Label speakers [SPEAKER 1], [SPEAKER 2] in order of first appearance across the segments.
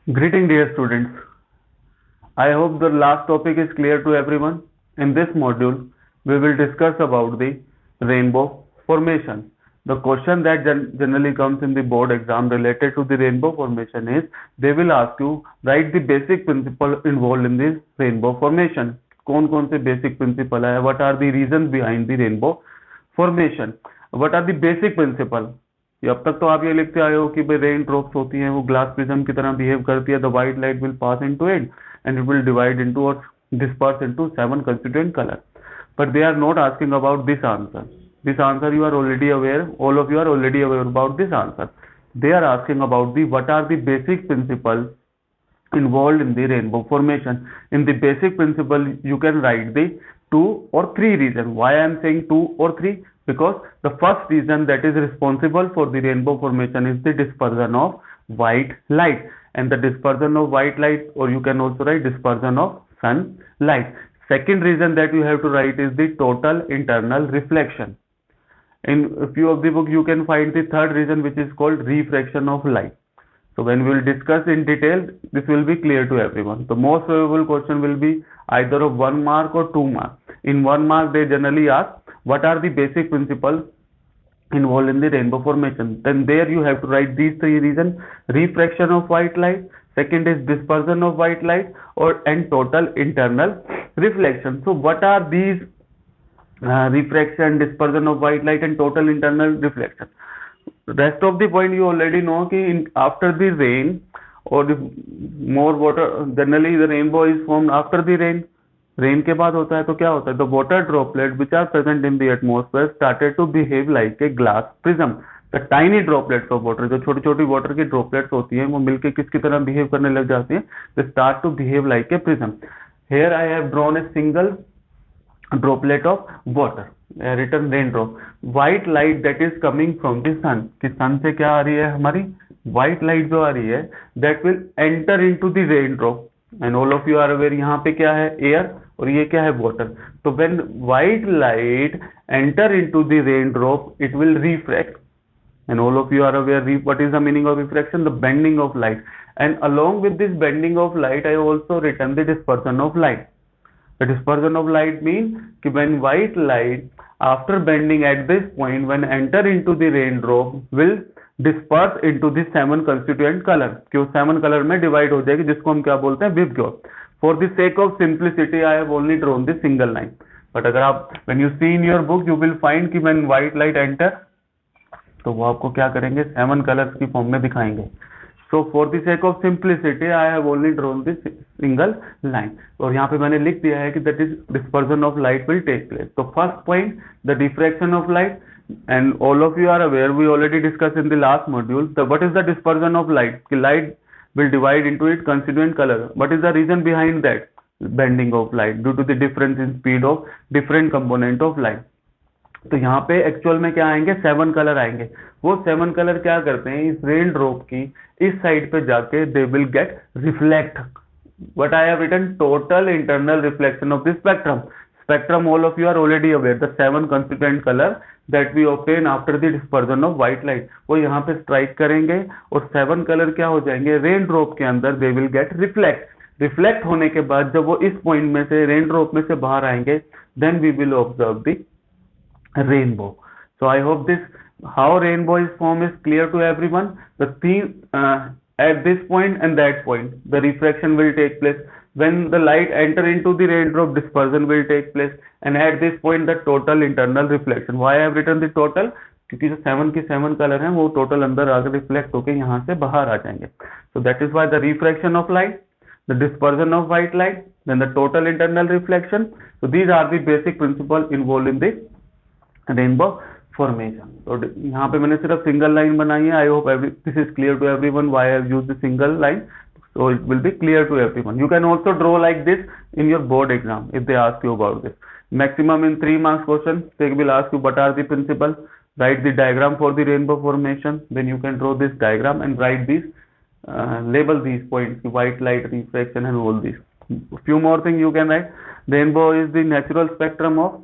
[SPEAKER 1] Greeting dear students. I hope the last topic is clear to everyone. In this module, we will discuss about the rainbow formation. The question that generally comes in the board exam related to the rainbow formation is they will ask you write the basic principle involved in this rainbow formation. कौन कौन से basic principle है? What are the reasons behind the rainbow formation? What are the basic principle? ये अब तक तो आप ये लिखते आए हो कि भाई रेन ड्रॉप्स होती हैं वो ग्लास प्रिज्म की तरह बिहेव करती है the white light will pass into it and it will divide into और disperse into 7 constituent color, but they are not asking about this answer. This answer you are already aware, all of you are already aware about this answer. They are asking about the what are the basic principles involved in the rainbow formation. In the basic principle you can write the 2 or 3 reasons. Why I am saying 2 or 3? Because the first reason that is responsible for the rainbow formation is the dispersion of white light, and the dispersion of white light, or you can also write dispersion of sunlight. Second reason that you have to write is the total internal reflection. In a few of the book you can find the third reason, which is called refraction of light. So when we will discuss in detail, this will be clear to everyone. The most probable question will be either of 1 mark or 2 mark. In 1 mark they generally ask what are the basic principles involved in the rainbow formation. Then there you have to write these 3 reasons: refraction of white light, second is dispersion of white light, and total internal reflection. So what are these refraction, dispersion of white light and total internal reflection? Rest of the point you already know कि after the rain or the more water, generally the rainbow is formed after the rain. Rain के बाद होता है तो क्या होता है? The water droplet which are present in the atmosphere started to behave like a glass prism. The tiny droplets of water, जो छोटी छोटी वाटर की ड्रॉपलेट्स होती हैं वो मिलके किसकी तरह बिहेव करने लग जाती हैं? They start to behave like a prism. Here I have drawn a single droplet of water, written raindrop. White light that is coming from the sun, कि sun से क्या आ रही है हमारी? white light जो आ रही है that will enter into the raindrop, and all of you are aware यहाँ पे क्या है? air, और ये क्या है? water. तो when white light enter into the raindrop, it will refract, and all of you are aware what is the meaning of refraction? The bending of light. And along with this bending of light, I also written the dispersion of light. The dispersion of light means कि when white light after bending at this point when enter into the raindrop will disperse into the 7 constituent color, कि वो 7 color में divide हो जाएगी, जिसको हम क्या बोलते हैं? VIBGYOR. For the sake of simplicity I have only drawn the single line, but अगर आप when you see in your book you will find कि when white light enter तो वो आपको क्या करेंगे? 7 colors की फॉर्म में दिखाएंगे. So for the sake of simplicity I have only drawn this single line, और यहाँ पे मैंने लिख दिया है कि that is dispersion of light will take place. So first point, the diffraction of light, and all of you are aware, we already discussed in the last module, what is the dispersion of light? कि light will divide into its constituent color. What is the reason behind that? Bending of light due to the difference in speed of different component of light. तो यहाँ पे actual में क्या आएंगे? 7 colour आएंगे. वो 7 colour क्या करते हैं? इस रेन ड्रॉप की इस साइड पे जाके they will get reflect. What I have written? Total internal reflection of the spectrum. Spectrum all of you are already aware, the 7 constituent colour that we obtain after the dispersion of white light, वो यहाँ पे strike करेंगे और 7 colour क्या हो जाएंगे? Rain drop के अंदर दे विल गेट रिफ्लेक्ट. रिफ्लेक्ट होने के बाद जब वो इस पॉइंट में से रेन ड्रॉप में से बाहर आएंगे, then we will observe the rainbow. So I hope this how rainbow is formed is clear to everyone. The theme at this point and that point the refraction will take place. When the light enter into the raindrop, dispersion will take place, and at this point the total internal reflection. Why I have written the total? क्योंकि जो 7 की 7 colour हैं वो total अंदर आकर reflect होकर यहाँ से बाहर आ जाएंगे. So that is why the refraction of light, the dispersion of white light, then the total internal reflection. So these are the basic principles involved in the rainbow formation. तो यहाँ पे मैंने सिर्फ सिंगल लाइन बनाई है. I hope this is clear to everyone why I have used the single line, so it will be clear to everyone. You can also draw like this in your board exam if they ask you about this. Maximum in 3 marks question they will ask you what are the principles, write the diagram for the rainbow formation, then you can draw this diagram and write these label these points, white light, refraction and all these. Few more things you can write. Rainbow is the natural spectrum of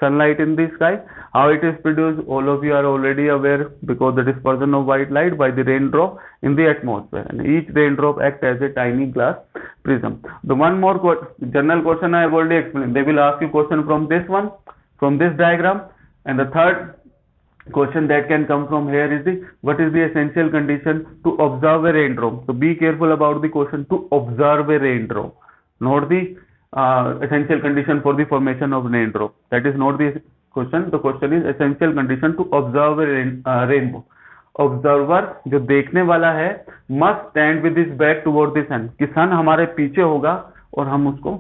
[SPEAKER 1] sunlight in the sky. How it is produced, all of you are already aware, because the dispersion of white light by the raindrop in the atmosphere, and each raindrop acts as a tiny glass prism. The one more general question I have already explained. They will ask you question from this one, from this diagram, and the third question that can come from here is the what is the essential condition to observe a raindrop. So be careful about the question to observe a raindrop, not the essential condition for the formation of raindrop. That is not the question. The question is essential condition to observe a rainbow. Observer जो देखने वाला है must stand with his back toward the sun, कि sun हमारे पीछे होगा और हम उसको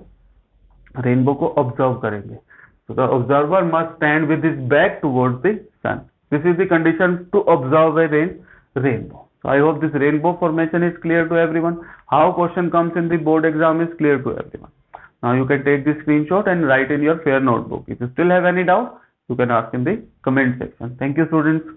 [SPEAKER 1] रेनबो को ऑब्जर्व करेंगे. So the observer must stand with his back towards the sun. This is the condition to observe a rainbow. So I hope this rainbow formation is clear to everyone. How question comes in the board exam is clear to everyone. Now you can take the screenshot and write in your fair notebook. If you still have any doubt, you can ask in the comment section. Thank you, students.